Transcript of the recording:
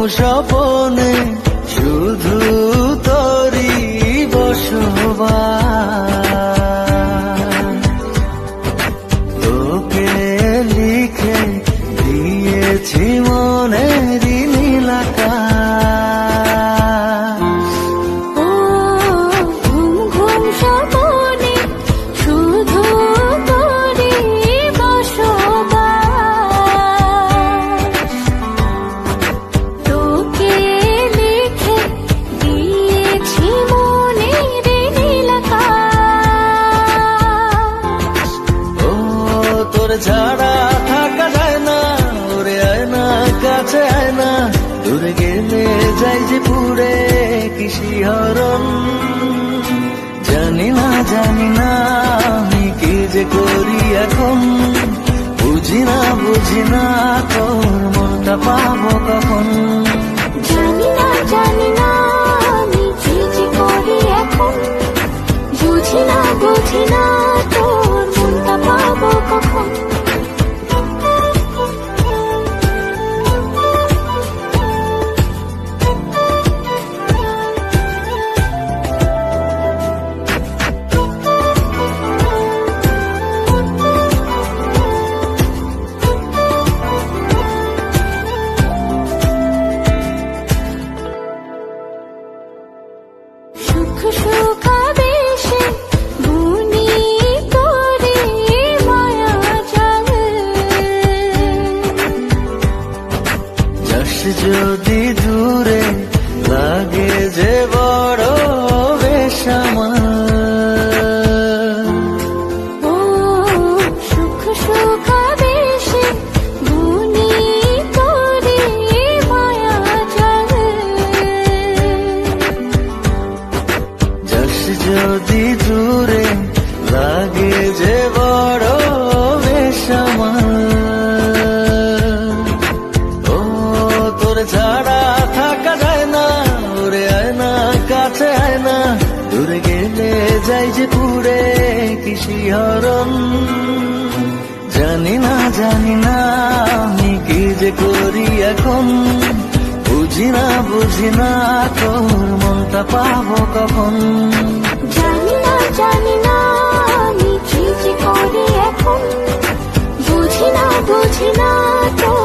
স্বপনে শুধু তোরই বসবাস। তোকে লিখে দিয়েছি মনের নীল আকাশ। ও ঘুম ঘুম স্বপনে শুধু তোরই বসবাস। তোকে লিখে দিয়েছি মনের নীল আকাশ। ও তোর ছাড়া থাকা যায় না, ওরে আয় না কাছে আয় না, দূরে গেলে যাই যে পুরে কি শিহরণ। জানি না আমি কি যে করি এখন, বুঝি না তোর মনটা পাবো কখন। জানি না আমি কি যে করি এখন, বুঝি না তোর মনটা পাবো কখন। সুখ সুখাবেশে বুনি তোরে মায়া জাল। যাস যদি দূরে লাগে যে বড় বেসামাল। ও সুখ সুখাবেশে বুনি তোরে মায়া জাল। যাস যদি দূরে লাগে যে বড় বেসামাল। ও তোর ছাড়া থাকা যায় না, ওরে আয় না কাছে আয় না, দূরে গেলে যাই যে পুরে কি শিহরণ। জানি না আমি কি যে করি এখন, বুঝি না তোর মনটা পাবো কখন। জানি না আমি কি যে করি এখন, বুঝি না তোর